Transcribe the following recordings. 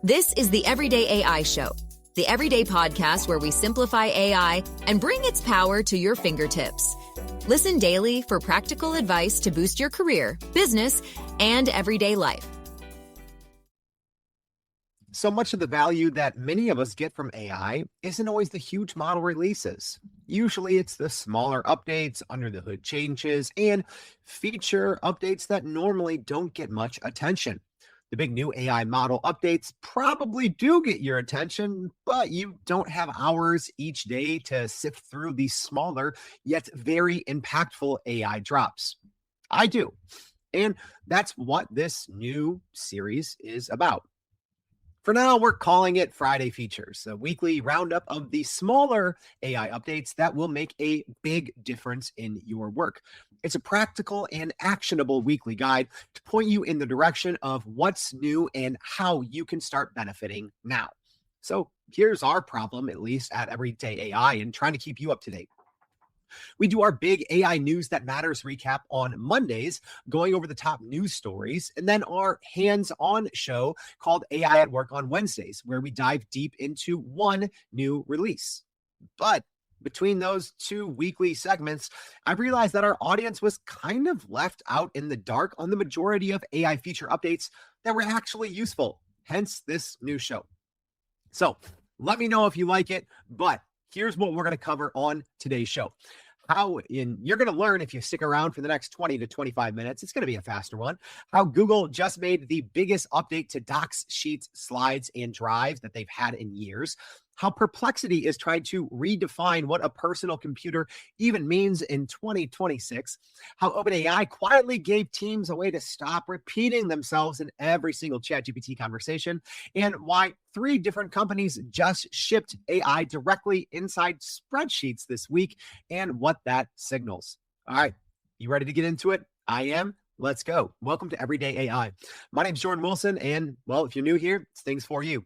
This is the Everyday AI Show, the everyday podcast where we simplify AI and bring its power to your fingertips. Listen daily for practical advice to boost your career, business, and everyday life. So much of the value that many of us get from AI isn't always the huge model releases. Usually it's the smaller updates, under the hood changes, and feature updates that normally don't get much attention. The big new AI model updates probably do get your attention, but you don't have hours each day to sift through these smaller yet very impactful AI drops. I do. And that's what this new series is about. For now, we're calling it Friday Features, a weekly roundup of the smaller AI updates that will make a big difference in your work. It's a practical and actionable weekly guide to point you in the direction of what's new and how you can start benefiting now. So here's our problem, at least at Everyday AI, and trying to keep you up to date. We do our big AI News That Matters recap on Mondays, going over the top news stories, and then our hands-on show called AI at Work on Wednesdays, where we dive deep into one new release. But between those two weekly segments, I've realized that our audience was kind of left out in the dark on the majority of AI feature updates that were actually useful, hence this new show. So let me know if you like it, but here's what we're going to cover on today's show. You're going to learn, if you stick around for the next 20 to 25 minutes, it's going to be a faster one, how Google just made the biggest update to Docs, Sheets, Slides, and Drive that they've had in years, how Perplexity is trying to redefine what a personal computer even means in 2026, how OpenAI quietly gave teams a way to stop repeating themselves in every single ChatGPT conversation, and why 3 different companies just shipped AI directly inside spreadsheets this week, and what that signals. All right, you ready to get into it? I am. Let's go. Welcome to Everyday AI. My name's Jordan Wilson, and well, if you're new here, it's things for you.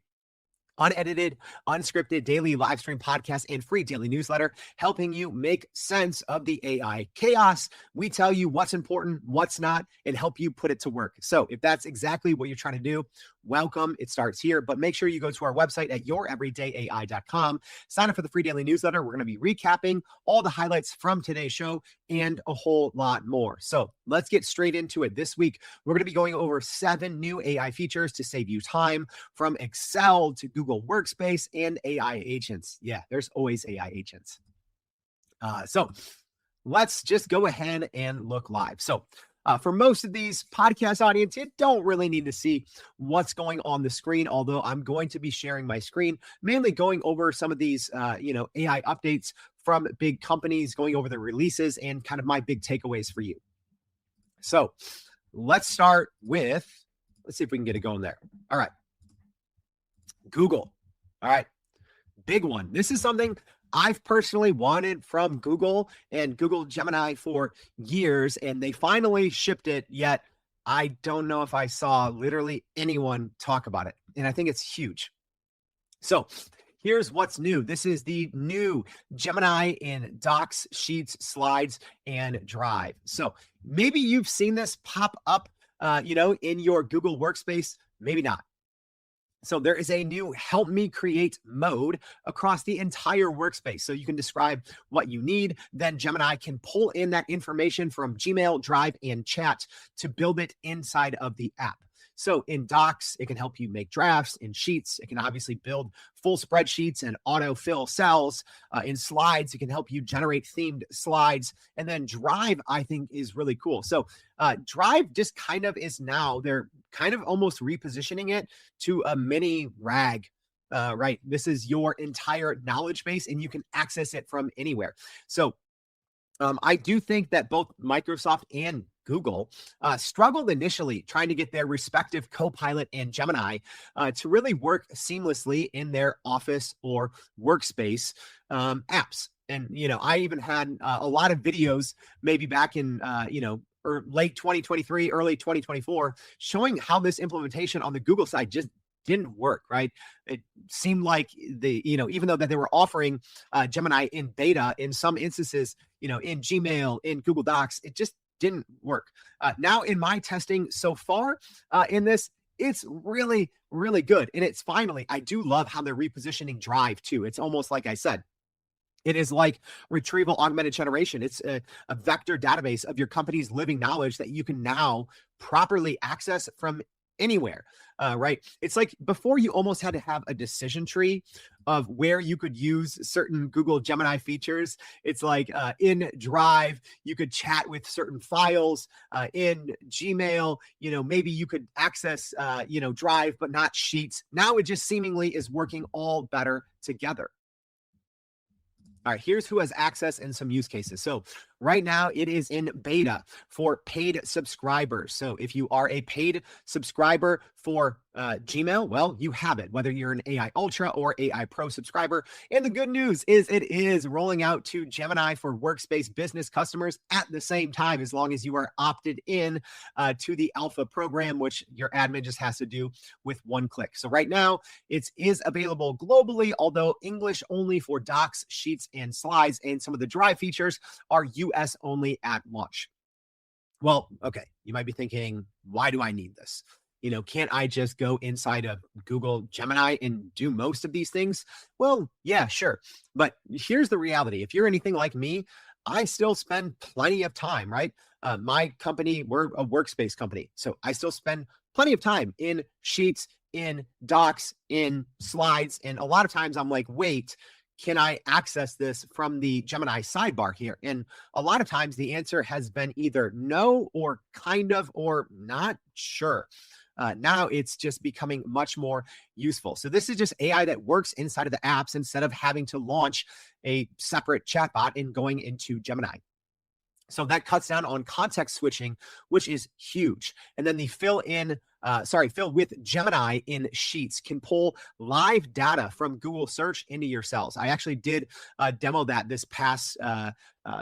Unedited, unscripted daily live stream podcast and free daily newsletter, helping you make sense of the AI chaos. We tell you what's important, what's not, and help you put it to work. So if that's exactly what you're trying to do, welcome. It starts here, but make sure you go to our website at youreverydayai.com. Sign up for the free daily newsletter. We're going to be recapping all the highlights from today's show and a whole lot more. So let's get straight into it. This week, we're going to be going over 7 new AI features to save you time, from Excel to Google Workspace and AI agents. Yeah, there's always AI agents. So let's just go ahead and look live. So for most of these podcast audience, you don't really need to see what's going on the screen, although I'm going to be sharing my screen, mainly going over some of these, AI updates from big companies, going over the releases and kind of my big takeaways for you. So let's start with, let's see if we can get it going there. All right. Google. All right. Big one. This is something I've personally wanted from Google and Google Gemini for years, and they finally shipped it, yet I don't know if I saw literally anyone talk about it. And I think it's huge. So here's what's new. This is the new Gemini in Docs, Sheets, Slides, and Drive. So maybe you've seen this pop up, in your Google Workspace, maybe not. So there is a new help me create mode across the entire workspace. So you can describe what you need. Then Gemini can pull in that information from Gmail, Drive, and Chat to build it inside of the app. So in Docs, it can help you make drafts. In Sheets, it can obviously build full spreadsheets and autofill cells. In Slides, it can help you generate themed slides. And then Drive, I think, is really cool. So Drive just kind of is now, they're kind of almost repositioning it to a mini RAG. Right. This is your entire knowledge base, and you can access it from anywhere. So I do think that both Microsoft and Google struggled initially trying to get their respective Copilot and Gemini to really work seamlessly in their Office or Workspace apps. And, I even had a lot of videos maybe back in, or late 2023, early 2024, showing how this implementation on the Google side just didn't work, right? It seemed like even though that they were offering Gemini in beta in some instances, in Gmail, in Google Docs, it just didn't work. Now in my testing so far in this, it's really, really good. And it's finally, I do love how they're repositioning Drive too. It's almost like I said, it is like retrieval augmented generation. It's a vector database of your company's living knowledge that you can now properly access from anywhere, right? It's like before you almost had to have a decision tree of where you could use certain Google Gemini features. It's like in Drive, you could chat with certain files. In Gmail, maybe you could access, Drive, but not Sheets. Now it just seemingly is working all better together. All right, here's who has access and some use cases. So right now it is in beta for paid subscribers. So if you are a paid subscriber for Gmail, well, you have it, whether you're an AI Ultra or AI Pro subscriber. And the good news is it is rolling out to Gemini for Workspace business customers at the same time, as long as you are opted in to the alpha program, which your admin just has to do with one click. So right now it is available globally, although English only for docs, sheets, and slides, and some of the Drive features are US only at launch. Well, okay, you might be thinking, why do I need this? Can't I just go inside of Google Gemini and do most of these things? Well, yeah, sure. But here's the reality. If you're anything like me, I still spend plenty of time, right? My company, we're a workspace company. So I still spend plenty of time in Sheets, in docs, in slides. And a lot of times I'm like, wait, can I access this from the Gemini sidebar here? And a lot of times the answer has been either no or kind of or not sure. Now it's just becoming much more useful. So this is just AI that works inside of the apps instead of having to launch a separate chatbot and going into Gemini. So that cuts down on context switching, which is huge. And then the fill with Gemini in Sheets can pull live data from Google search into your cells. I actually did demo that this past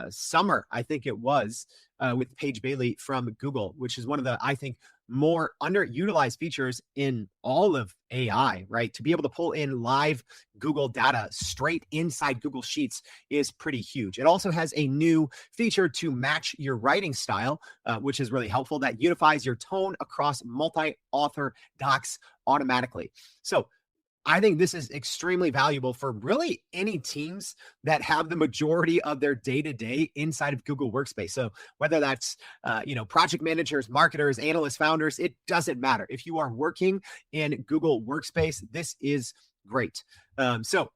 summer, I think it was, with Paige Bailey from Google, which is one of the, I think, more underutilized features in all of AI, right? To be able to pull in live Google data straight inside Google Sheets is pretty huge. It also has a new feature to match your writing style, which is really helpful, that unifies your tone across multi-author docs automatically. So I think this is extremely valuable for really any teams that have the majority of their day-to-day inside of Google Workspace. So whether that's, project managers, marketers, analysts, founders, it doesn't matter. If you are working in Google Workspace, this is great. So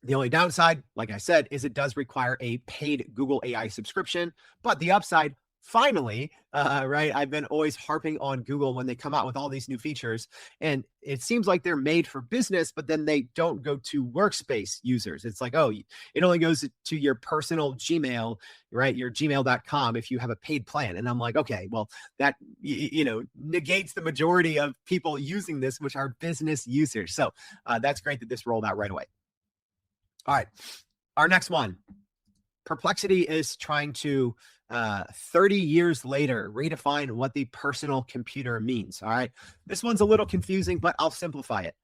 the only downside, like I said, is it does require a paid Google AI subscription, but the upside, finally, right? I've been always harping on Google when they come out with all these new features, and it seems like they're made for business, but then they don't go to workspace users. It's like, oh, it only goes to your personal Gmail, right? Your gmail.com if you have a paid plan. And I'm like, okay, well, that, negates the majority of people using this, which are business users. So that's great that this rolled out right away. All right, our next one. Perplexity is trying to 30 years later redefine what the personal computer means. All right, this one's a little confusing, but I'll simplify it.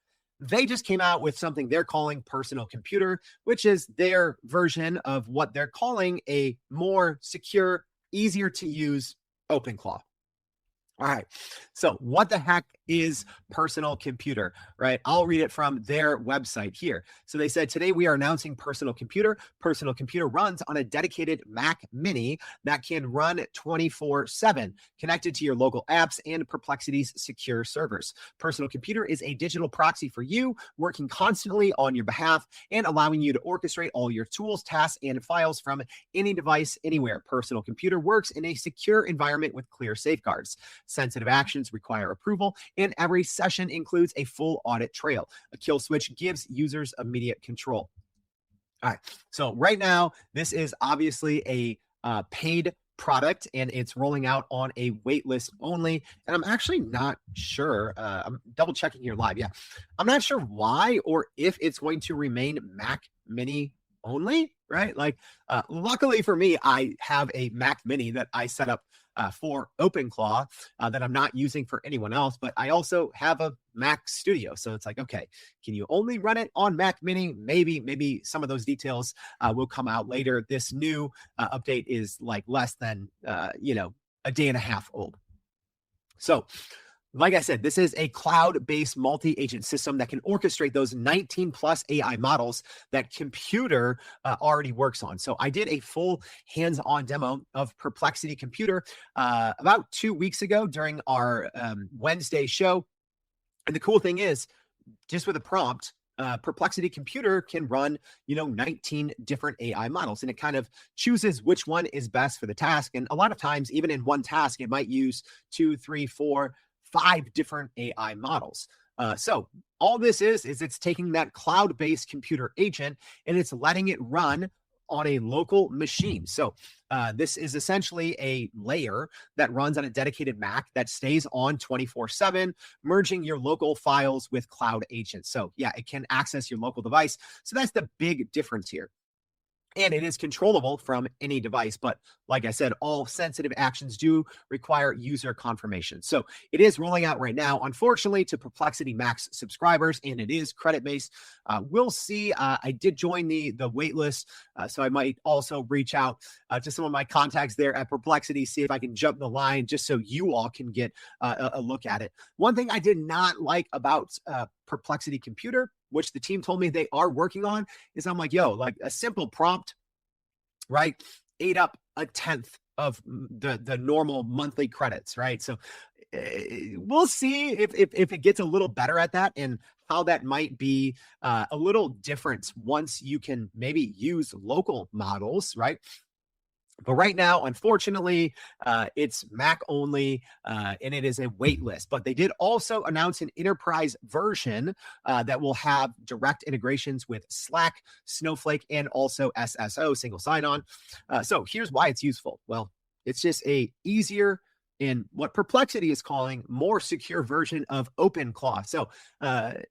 They just came out with something they're calling personal computer, which is their version of what they're calling a more secure, easier to use OpenClaw. All right, so what the heck is personal computer, right? I'll read it from their website here. So they said, today we are announcing personal computer. Personal computer runs on a dedicated Mac Mini that can run 24/7, connected to your local apps and Perplexity's secure servers. Personal computer is a digital proxy for you, working constantly on your behalf and allowing you to orchestrate all your tools, tasks, and files from any device, anywhere. Personal computer works in a secure environment with clear safeguards. Sensitive actions require approval, and every session includes a full audit trail. A kill switch gives users immediate control. All right, so right now, this is obviously a paid product, and it's rolling out on a wait list only. And I'm actually not sure. I'm double checking here live. Yeah, I'm not sure why or if it's going to remain Mac Mini only, right? Like, luckily for me, I have a Mac Mini that I set up for OpenClaw that I'm not using for anyone else, but I also have a Mac Studio. So it's like, okay, can you only run it on Mac Mini? Maybe some of those details will come out later. This new update is like less than, a day and a half old. So Like I said, this is a cloud-based multi-agent system that can orchestrate those 19 plus AI models that computer already works on. So I did a full hands-on demo of Perplexity Computer about 2 weeks ago during our Wednesday show. And the cool thing is, just with a prompt, Perplexity Computer can run, 19 different AI models, and it kind of chooses which one is best for the task. And a lot of times, even in one task, it might use 2, 3, 4, 5 different AI models. So all this is it's taking that cloud-based computer agent and it's letting it run on a local machine. So this is essentially a layer that runs on a dedicated Mac that stays on 24/7, merging your local files with cloud agents. So yeah, it can access your local device. So that's the big difference here. And it is controllable from any device. But like I said, all sensitive actions do require user confirmation. So it is rolling out right now, unfortunately, to Perplexity Max subscribers, and it is credit-based. We'll see. I did join the wait list, so I might also reach out to some of my contacts there at Perplexity, see if I can jump the line just so you all can get a look at it. One thing I did not like about Perplexity Computer, which the team told me they are working on, is I'm like, like a simple prompt, right, ate up a tenth of the normal monthly credits, right? So we'll see if it gets a little better at that and how that might be a little different once you can maybe use local models, right? But right now, unfortunately, it's Mac only, and it is a wait list. But they did also announce an enterprise version that will have direct integrations with Slack, Snowflake, and also SSO, single sign-on. So here's why it's useful. Well, it's just a easier and what Perplexity is calling more secure version of OpenClaw. So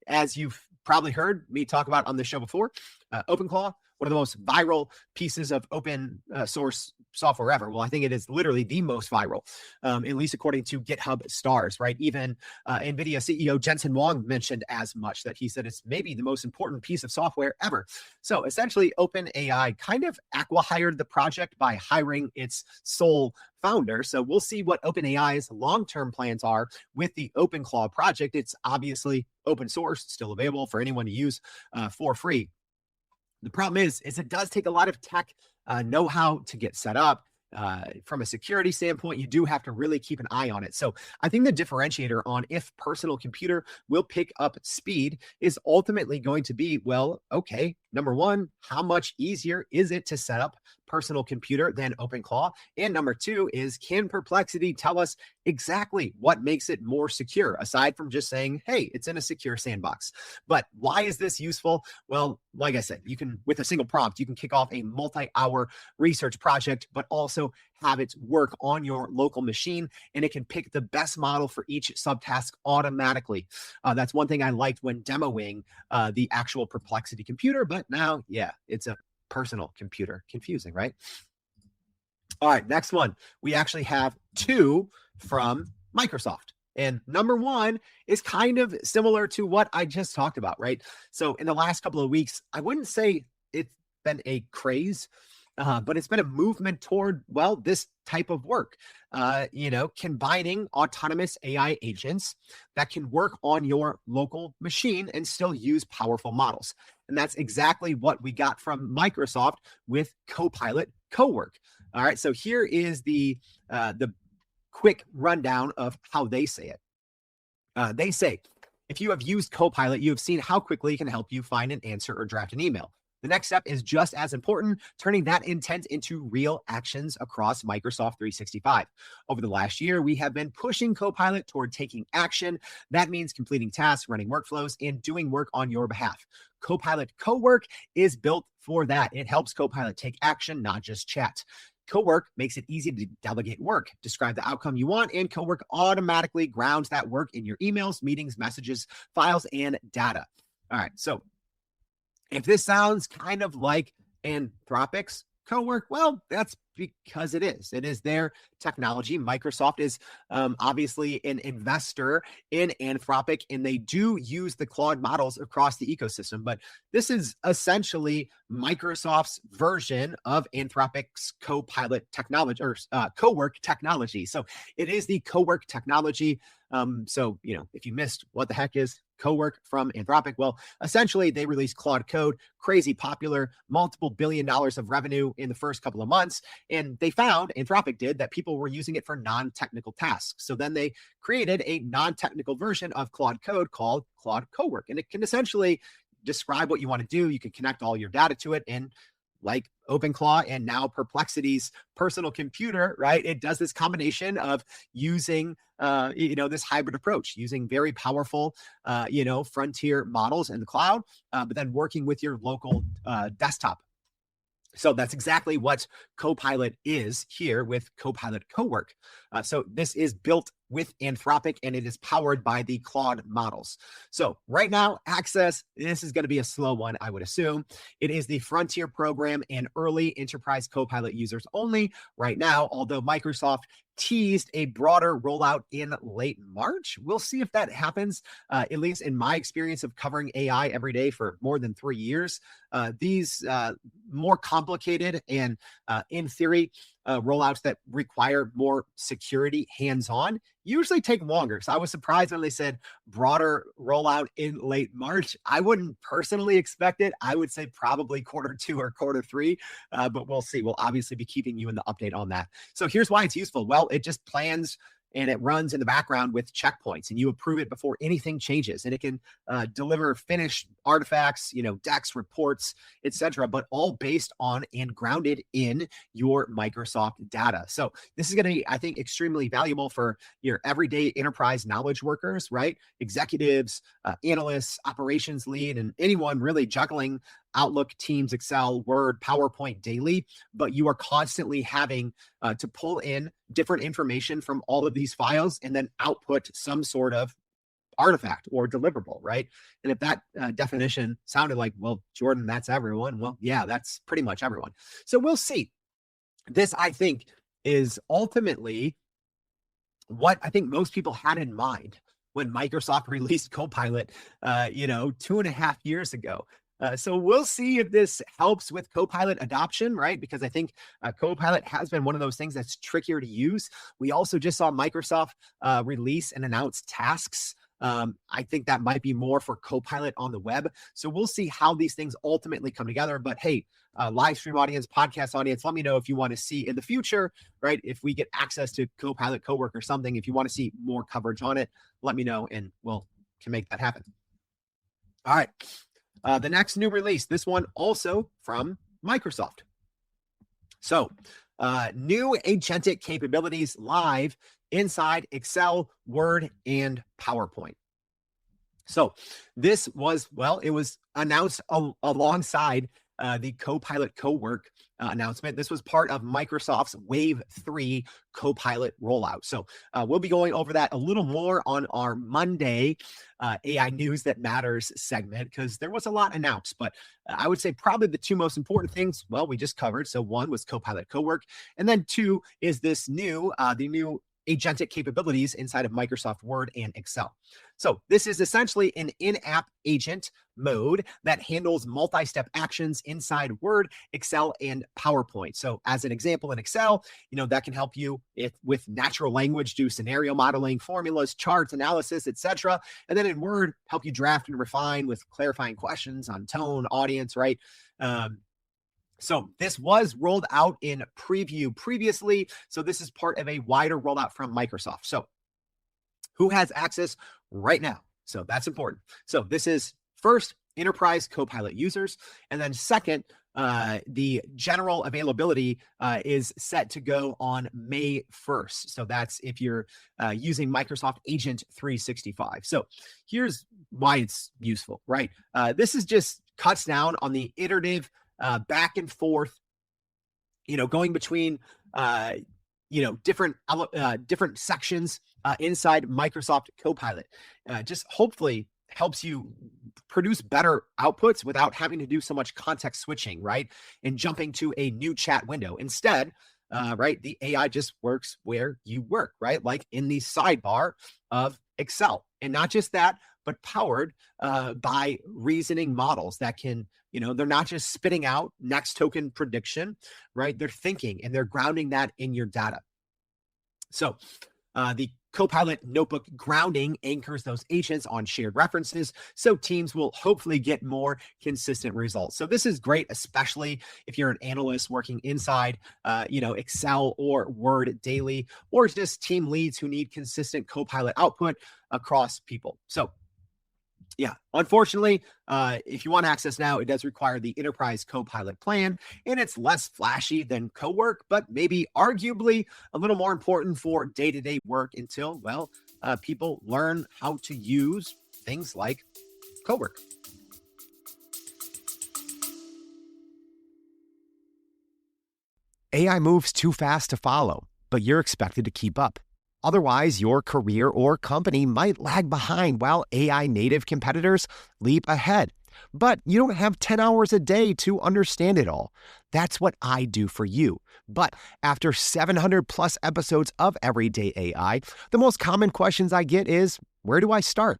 as you've probably heard me talk about on the show before, OpenClaw, one of the most viral pieces of open source software ever. Well, I think it is literally the most viral, at least according to GitHub stars, right? Even NVIDIA CEO Jensen Huang mentioned as much, that he said it's maybe the most important piece of software ever. So essentially, OpenAI kind of acqui-hired the project by hiring its sole founder. So we'll see what OpenAI's long-term plans are with the OpenClaw project. It's obviously open source, still available for anyone to use for free. The problem is it does take a lot of tech know-how to get set up. From a security standpoint, you do have to really keep an eye on it. So I think the differentiator on if personal computer will pick up speed is ultimately going to be, well, okay, number one, how much easier is it to set up personal computer than OpenClaw? And number two is, can Perplexity tell us exactly what makes it more secure, aside from just saying, hey, it's in a secure sandbox? But why is this useful? Well, like I said, you can, with a single prompt, you can kick off a multi-hour research project, but also have it work on your local machine, and it can pick the best model for each subtask automatically. That's one thing I liked when demoing the actual Perplexity computer, but now, yeah, it's a personal computer. Confusing, right? All right, next one. We actually have two from Microsoft. And number one is kind of similar to what I just talked about, right? So in the last couple of weeks, I wouldn't say it's been a craze, but it's been a movement toward, well, this type of work, combining autonomous AI agents that can work on your local machine and still use powerful models. And that's exactly what we got from Microsoft with Copilot Cowork. All right, so here is the quick rundown of how they say it. They say, if you have used Copilot, you have seen how quickly it can help you find an answer or draft an email. The next step is just as important, turning that intent into real actions across Microsoft 365. Over the last year, we have been pushing Copilot toward taking action. That means completing tasks, running workflows, and doing work on your behalf. Copilot Cowork is built for that. It helps Copilot take action, not just chat. Cowork makes it easy to delegate work, describe the outcome you want, and Cowork automatically grounds that work in your emails, meetings, messages, files, and data. All right, so if this sounds kind of like Anthropic's Cowork? Well, that's because it is. It is their technology. Microsoft is obviously an investor in Anthropic, and they do use the Claude models across the ecosystem. But this is essentially Microsoft's version of Anthropic's Copilot technology or Cowork technology. So it is the Cowork technology. So, if you missed what the heck is Cowork from Anthropic, well, essentially they released Claude Code, crazy popular, multiple $billion of revenue in the first couple of months. And they found, Anthropic did, that people were using it for non-technical tasks. So then they created a non-technical version of Claude Code called Claude Cowork. And it can essentially describe what you want to do. You can connect all your data to it, and like OpenClaw and now Perplexity's personal computer, right? It does this combination of using, this hybrid approach, using very powerful, frontier models in the cloud, but then working with your local desktop. So that's exactly what Copilot is here with Copilot Cowork. So this is built with Anthropic, and it is powered by the Claude models. So right now, access, this is going to be a slow one, I would assume. It is the Frontier program and early enterprise Copilot users only right now, although Microsoft teased a broader rollout in late March. We'll see if that happens. At least in my experience of covering AI every day for more than 3 years, these more complicated and in theory, rollouts that require more security hands-on usually take longer. So I was surprised when they said broader rollout in late March. I wouldn't personally expect it. I would say probably Q2 or Q3, but we'll see. We'll obviously be keeping you in the update on that. So here's why it's useful. Well, it just plans and it runs in the background with checkpoints, and you approve it before anything changes, and it can deliver finished artifacts, decks, reports, etc., but all based on and grounded in your Microsoft data. So this is going to be, I think, extremely valuable for your everyday enterprise knowledge workers, right? Executives, analysts, operations lead, and anyone really juggling Outlook, Teams, Excel, Word, PowerPoint daily, but you are constantly having to pull in different information from all of these files and then output some sort of artifact or deliverable, right? And if that definition sounded like, well, Jordan, that's everyone. Well, yeah, that's pretty much everyone. So we'll see. This, I think, is ultimately what I think most people had in mind when Microsoft released Copilot, 2.5 years ago. So we'll see if this helps with Copilot adoption, right? Because I think Copilot has been one of those things that's trickier to use. We also just saw Microsoft release and announce tasks. I think that might be more for Copilot on the web. So we'll see how these things ultimately come together. But hey, live stream audience, podcast audience, let me know if you want to see in the future, right? If we get access to Copilot Cowork or something, if you want to see more coverage on it, let me know and we'll can make that happen. All right. The next new release, this one also from Microsoft. So new agentic capabilities live inside Excel, Word, and PowerPoint. So this was, it was announced alongside the Copilot Cowork announcement. This was part of Microsoft's Wave 3 Copilot rollout. So we'll be going over that a little more on our Monday AI News That Matters segment, because there was a lot announced. But I would say probably the two most important things, we just covered. So one was Copilot Cowork, and then two is this new, the new agentic capabilities inside of Microsoft Word and Excel. So this is essentially an in-app agent mode that handles multi-step actions inside Word, Excel, and PowerPoint. So as an example in Excel, that can help you with natural language, do scenario modeling, formulas, charts, analysis, etc. And then in Word, help you draft and refine with clarifying questions on tone, audience, right? So this was rolled out in preview previously. So this is part of a wider rollout from Microsoft. So who has access right now? So that's important. So this is first enterprise Copilot users. And then second, the general availability is set to go on May 1st. So that's if you're using Microsoft Agent 365. So here's why it's useful, right? This is just cuts down on the iterative back and forth, going between, different sections inside Microsoft Copilot. Just hopefully helps you produce better outputs without having to do so much context switching, right? And jumping to a new chat window. Instead, right, the AI just works where you work, right? Like in the sidebar of Excel. And not just that, but powered by reasoning models that can, they're not just spitting out next token prediction, right? They're thinking and they're grounding that in your data. So the Copilot notebook grounding anchors those agents on shared references, so teams will hopefully get more consistent results. So this is great, especially if you're an analyst working inside, Excel or Word daily, or just team leads who need consistent Copilot output across people. So yeah, unfortunately, if you want access now, it does require the Enterprise Copilot plan, and it's less flashy than Cowork, but maybe arguably a little more important for day-to-day work until, people learn how to use things like Cowork. AI moves too fast to follow, but you're expected to keep up. Otherwise, your career or company might lag behind while AI native competitors leap ahead. But you don't have 10 hours a day to understand it all. That's what I do for you. But after 700 plus episodes of Everyday AI, the most common questions I get is, where do I start?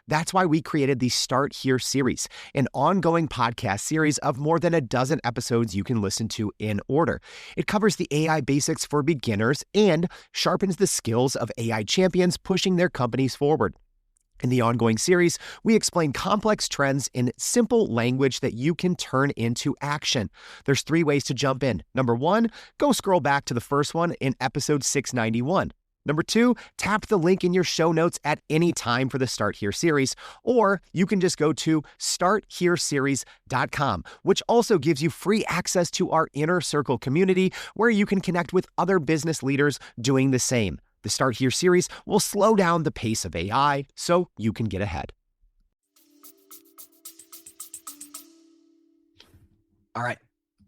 That's why we created the Start Here series, an ongoing podcast series of more than a dozen episodes you can listen to in order. It covers the AI basics for beginners and sharpens the skills of AI champions pushing their companies forward. In the ongoing series, we explain complex trends in simple language that you can turn into action. There's 3 ways to jump in. Number 1, go scroll back to the first one in episode 691. Number 2, tap the link in your show notes at any time for the Start Here series, or you can just go to starthereseries.com, which also gives you free access to our Inner Circle community where you can connect with other business leaders doing the same. The Start Here series will slow down the pace of AI so you can get ahead. All right,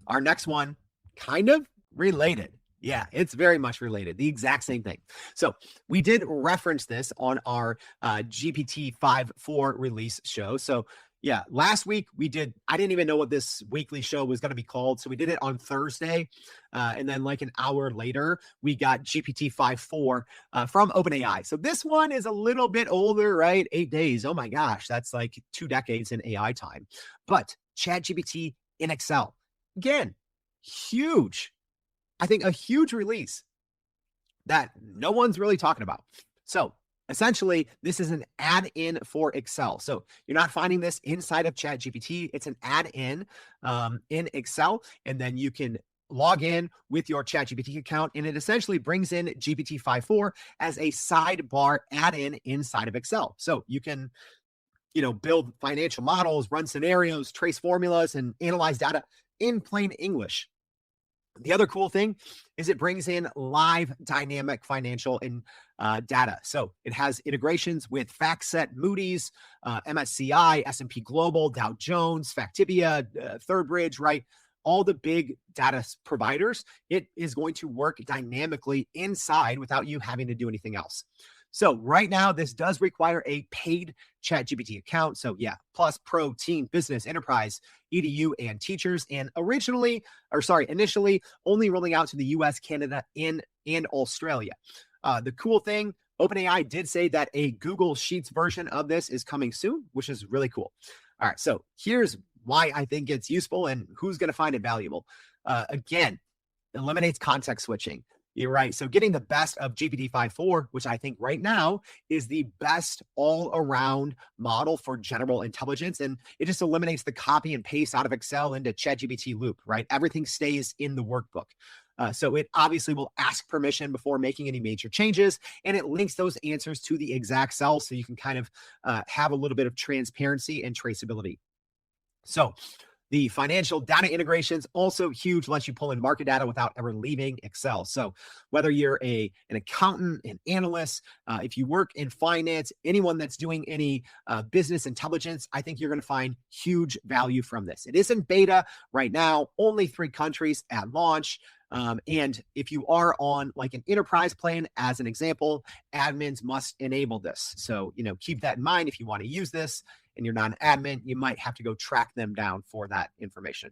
our next one, kind of related. Yeah, it's very much related. The exact same thing. So we did reference this on our GPT 5.4 release show. So yeah, last week I didn't even know what this weekly show was going to be called. So we did it on Thursday. And then like an hour later, we got GPT 5.4 from OpenAI. So this one is a little bit older, right? 8 days. Oh my gosh, that's like 2 decades in AI time. But ChatGPT in Excel, again, huge. I think a huge release that no one's really talking about. So essentially, this is an add-in for Excel. So you're not finding this inside of ChatGPT. It's an add-in in Excel, and then you can log in with your ChatGPT account, and it essentially brings in GPT 5.4 as a sidebar add-in inside of Excel. So you can, build financial models, run scenarios, trace formulas, and analyze data in plain English. The other cool thing is it brings in live dynamic financial and data. So it has integrations with FactSet, Moody's, MSCI, S&P Global, Dow Jones, Factivia, ThirdBridge, right? All the big data providers. It is going to work dynamically inside without you having to do anything else. So right now, this does require a paid ChatGPT account. So yeah, Plus, Pro, Team, Business, Enterprise, EDU, and Teachers. And initially only rolling out to the US, Canada, and Australia. The cool thing, OpenAI did say that a Google Sheets version of this is coming soon, which is really cool. All right, so here's why I think it's useful and who's going to find it valuable. Again, eliminates context switching. You're right. So getting the best of GPT 5.4, which I think right now is the best all-around model for general intelligence. And it just eliminates the copy and paste out of Excel into ChatGPT loop, right? Everything stays in the workbook. So it obviously will ask permission before making any major changes, and it links those answers to the exact cell so you can kind of have a little bit of transparency and traceability. So the financial data integrations also huge, lets you pull in market data without ever leaving Excel. So whether you're an accountant, an analyst, if you work in finance, anyone that's doing any business intelligence, I think you're going to find huge value from this. It is in beta right now, only 3 countries at launch. And if you are on like an enterprise plan, as an example, admins must enable this. So, keep that in mind if you want to use this. and you're not an admin, you might have to go track them down for that information.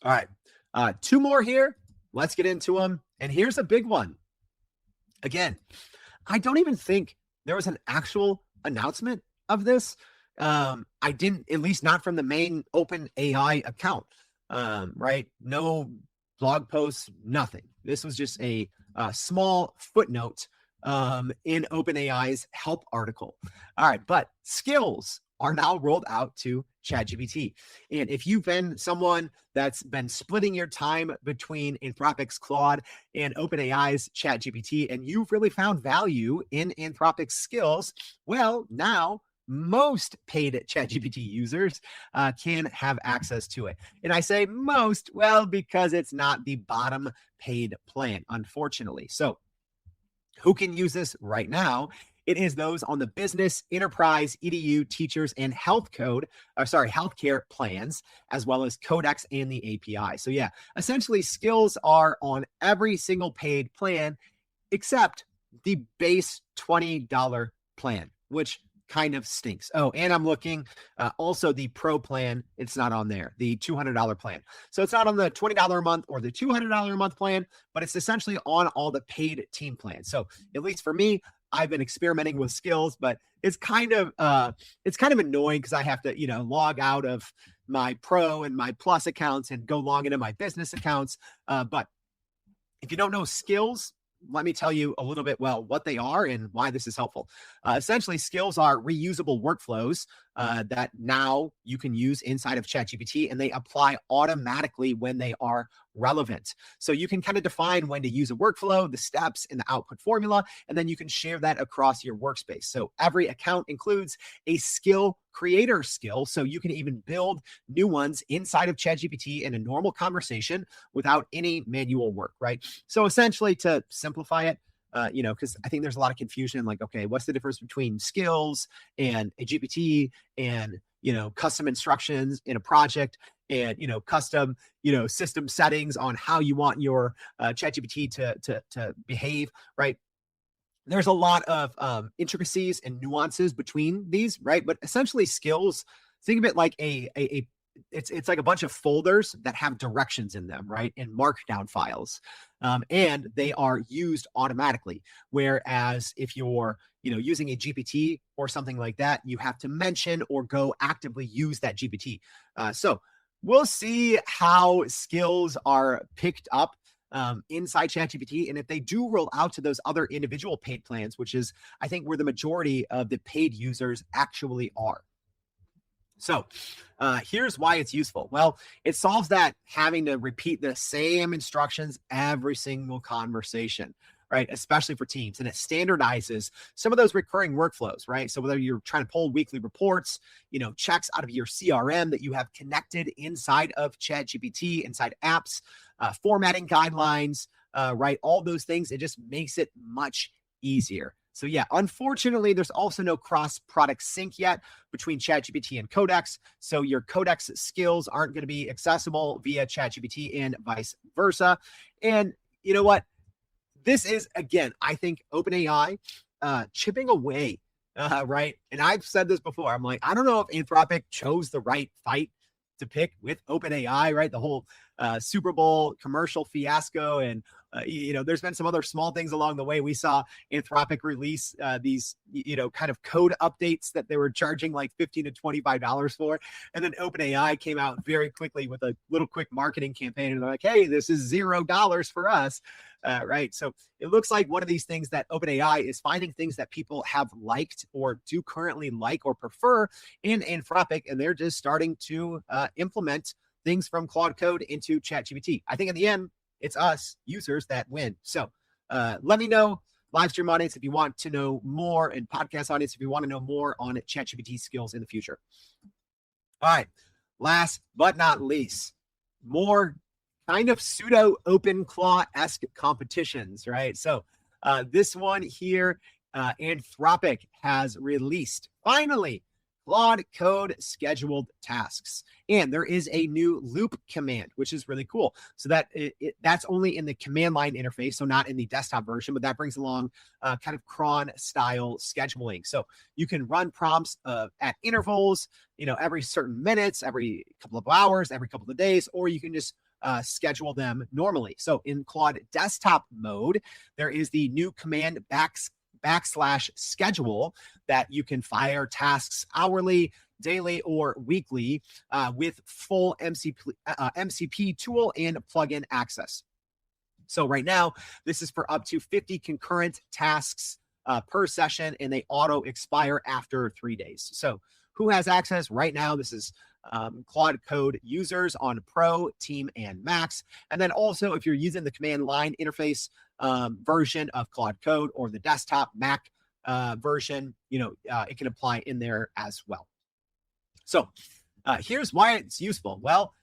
All right, two more here. Let's get into them. And here's a big one. Again, I don't even think there was an actual announcement of this. I didn't, at least not from the main OpenAI account, right? No blog posts, nothing. This was just a small footnote in OpenAI's help article. All right, but skills are now rolled out to ChatGPT. And if you've been someone that's been splitting your time between Anthropic's Claude and OpenAI's ChatGPT, and you've really found value in Anthropic's skills, well, now most paid ChatGPT users can have access to it. And I say most, well, because it's not the bottom paid plan, unfortunately. So who can use this right now? It is those on the business, enterprise, EDU, teachers, and healthcare plans, as well as Codex and the API. So yeah, essentially skills are on every single paid plan except the base $20 plan, which kind of stinks. Oh, and I'm looking also the pro plan. It's not on there, the $200 plan. So it's not on the $20 a month or the $200 a month plan, but it's essentially on all the paid team plans. So at least for me, I've been experimenting with skills, but it's kind of annoying because I have to, log out of my pro and my plus accounts and go log into my business accounts. But if you don't know skills, let me tell you a little bit, what they are and why this is helpful. Essentially, skills are reusable workflows that now you can use inside of ChatGPT, and they apply automatically when they are relevant. So you can kind of define when to use a workflow, the steps, and the output formula, and then you can share that across your workspace. So every account includes a skill creator skill, so you can even build new ones inside of ChatGPT in a normal conversation without any manual work, right? So essentially, to simplify it, because I think there's a lot of confusion, like, okay, what's the difference between skills and a GPT and, custom instructions in a project and, custom, system settings on how you want your ChatGPT to behave, right? There's a lot of intricacies and nuances between these, right? But essentially skills, think of it like it's like a bunch of folders that have directions in them, right? And markdown files. And they are used automatically. Whereas if you're, using a GPT or something like that, you have to mention or go actively use that GPT. So we'll see how skills are picked up inside ChatGPT. And if they do roll out to those other individual paid plans, which is, I think, where the majority of the paid users actually are. So here's why it's useful. Well, it solves that having to repeat the same instructions every single conversation, right? Especially for teams. And it standardizes some of those recurring workflows, right? So whether you're trying to pull weekly reports, checks out of your CRM that you have connected inside of ChatGPT, inside apps, formatting guidelines, right? All those things, it just makes it much easier. So yeah, unfortunately, there's also no cross-product sync yet between ChatGPT and Codex. So your Codex skills aren't going to be accessible via ChatGPT and vice versa. And you know what? This is, again, I think OpenAI chipping away, right? And I've said this before. I'm like, I don't know if Anthropic chose the right fight to pick with OpenAI, right? The whole Super Bowl commercial fiasco. And, there's been some other small things along the way. We saw Anthropic release these, kind of code updates that they were charging like $15 to $25 for. And then OpenAI came out very quickly with a little quick marketing campaign. And they're like, hey, this is $0 for us. Right. So it looks like one of these things that OpenAI is finding things that people have liked or do currently like or prefer in Anthropic, and they're just starting to implement things from Claude Code into ChatGPT. I think in the end, it's us users that win. So let me know, live stream audience, if you want to know more, and podcast audience, if you want to know more on ChatGPT skills in the future. All right. Last but not least, more kind of pseudo OpenClaw-esque competitions, right? So this one here, Anthropic has released, finally, Claude Code scheduled tasks. And there is a new loop command, which is really cool. So that's only in the command line interface, so not in the desktop version, but that brings along kind of cron style scheduling. So you can run prompts at intervals, every certain minutes, every couple of hours, every couple of days, or you can just schedule them normally. So in Claude desktop mode, there is the new command backslash schedule that you can fire tasks hourly, daily, or weekly with full MCP tool and plugin access. So right now, this is for up to 50 concurrent tasks per session, and they auto expire after 3 days. So who has access right now? This is Claude Code users on Pro, Team, and Max. And then also, if you're using the command line interface version of Claude Code or the desktop Mac version, it can apply in there as well. So here's why it's useful. Well,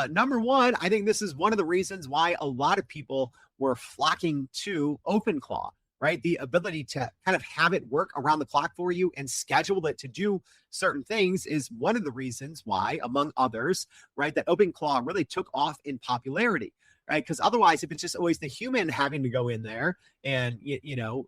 number one, I think this is one of the reasons why a lot of people were flocking to OpenClaw, right? The ability to kind of have it work around the clock for you and schedule it to do certain things is one of the reasons why, among others, right, that OpenClaw really took off in popularity, right? Because otherwise, if it's just always the human having to go in there and,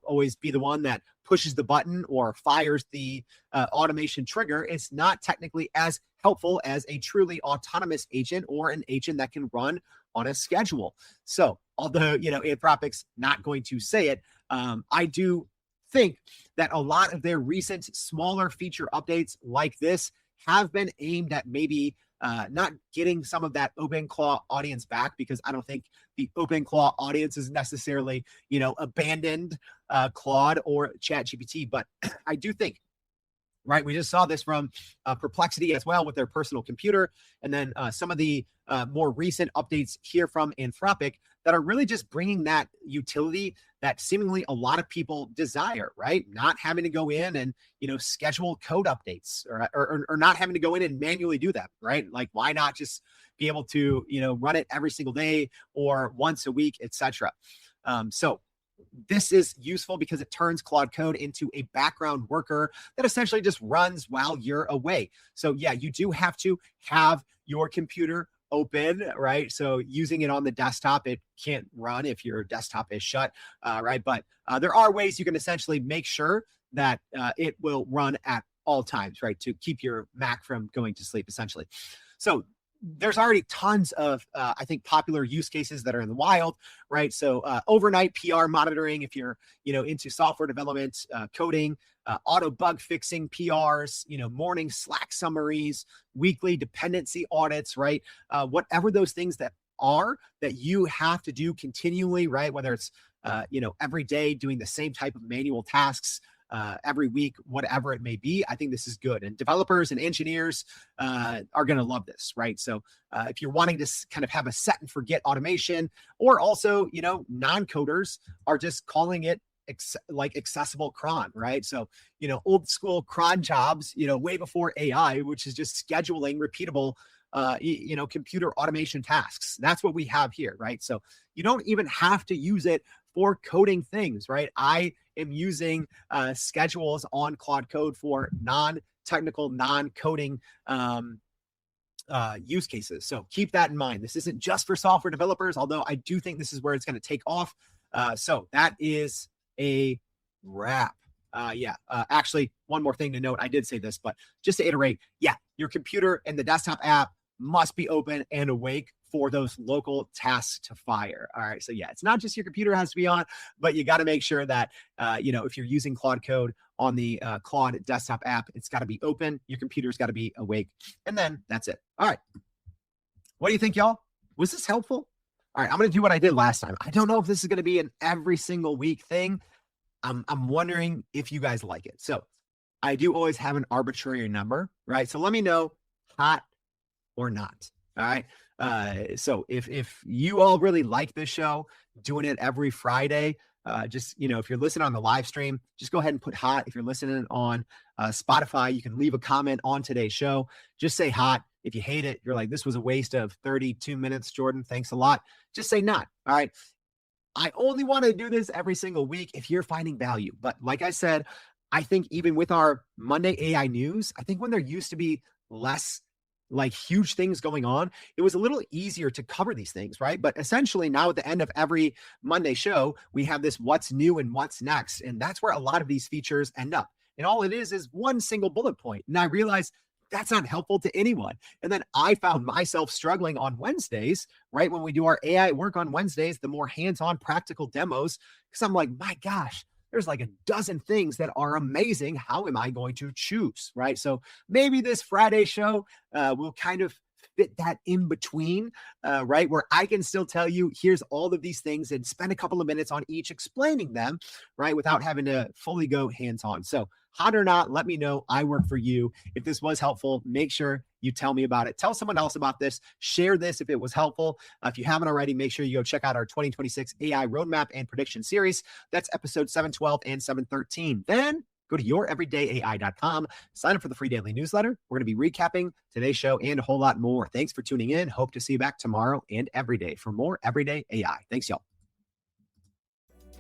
always be the one that pushes the button or fires the automation trigger, it's not technically as helpful as a truly autonomous agent or an agent that can run on a schedule. So although, Anthropic's not going to say it, I do think that a lot of their recent smaller feature updates like this have been aimed at maybe not getting some of that OpenClaw audience back, because I don't think the OpenClaw audience is necessarily, abandoned Claude or ChatGPT. But I do think, right, we just saw this from Perplexity as well with their personal computer. And then some of the more recent updates here from Anthropic that are really just bringing that utility that seemingly a lot of people desire, right? Not having to go in and, schedule code updates or not having to go in and manually do that, right? Like, why not just be able to, run it every single day or once a week, etc. So this is useful because it turns Claude Code into a background worker that essentially just runs while you're away. So yeah, you do have to have your computer open, right? So using it on the desktop, it can't run if your desktop is shut, right? But there are ways you can essentially make sure that it will run at all times, right? To keep your Mac from going to sleep, essentially. So there's already tons of, I think, popular use cases that are in the wild, right? So overnight PR monitoring, if you're, into software development, coding, auto bug fixing PRs, morning Slack summaries, weekly dependency audits, right? Whatever those things that you have to do continually, right? Whether it's, every day doing the same type of manual tasks, every week, whatever it may be, I think this is good. And developers and engineers are going to love this, right? So if you're wanting to kind of have a set and forget automation, or also, non-coders are just calling it like accessible cron, right? So, old school cron jobs, way before AI, which is just scheduling repeatable computer automation tasks. That's what we have here, right? So you don't even have to use it for coding things, right? I am using schedules on Claude Code for non-technical, non-coding use cases. So keep that in mind. This isn't just for software developers, although I do think this is where it's going to take off. So that is a wrap. Actually, one more thing to note. I did say this, but just to iterate, your computer and the desktop app must be open and awake for those local tasks to fire. All right. So it's not just your computer has to be on, but you got to make sure that, if you're using Claude Code on the Claude desktop app, it's got to be open. Your computer's got to be awake. And then that's it. All right. What do you think, y'all? Was this helpful? All right. I'm going to do what I did last time. I don't know if this is going to be an every single week thing. I'm wondering if you guys like it. So I do always have an arbitrary number, right? So let me know, hot or not. All right. So if you all really like this show, doing it every Friday, just, if you're listening on the live stream, just go ahead and put hot. If you're listening on Spotify, you can leave a comment on today's show. Just say hot. If you hate it, you're like, this was a waste of 32 minutes, Jordan. Thanks a lot. Just say not. All right. I only want to do this every single week if you're finding value. But like I said, I think even with our Monday AI news, I think when there used to be less like huge things going on, it was a little easier to cover these things, right? But essentially now at the end of every Monday show, we have this what's new and what's next. And that's where a lot of these features end up. And all it is one single bullet point. And I realized that's not helpful to anyone. And then I found myself struggling on Wednesdays, right? When we do our AI work on Wednesdays, the more hands-on practical demos, because I'm like, my gosh, there's like a dozen things that are amazing. How am I going to choose, right? So maybe this Friday show will kind of fit that in between, right? Where I can still tell you, here's all of these things and spend a couple of minutes on each explaining them, right? Without having to fully go hands-on. So hot or not, let me know. I work for you. If this was helpful, make sure you tell me about it. Tell someone else about this. Share this if it was helpful. If you haven't already, make sure you go check out our 2026 AI Roadmap and Prediction Series. That's episode 712 and 713. Then go to youreverydayai.com, sign up for the free daily newsletter. We're going to be recapping today's show and a whole lot more. Thanks for tuning in. Hope to see you back tomorrow and every day for more Everyday AI. Thanks, y'all.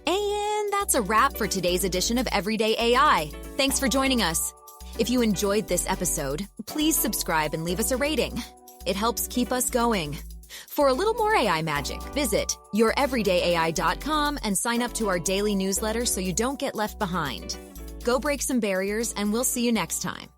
And that's a wrap for today's edition of Everyday AI. Thanks for joining us. If you enjoyed this episode, please subscribe and leave us a rating. It helps keep us going. For a little more AI magic, visit youreverydayai.com and sign up to our daily newsletter so you don't get left behind. Go break some barriers, and we'll see you next time.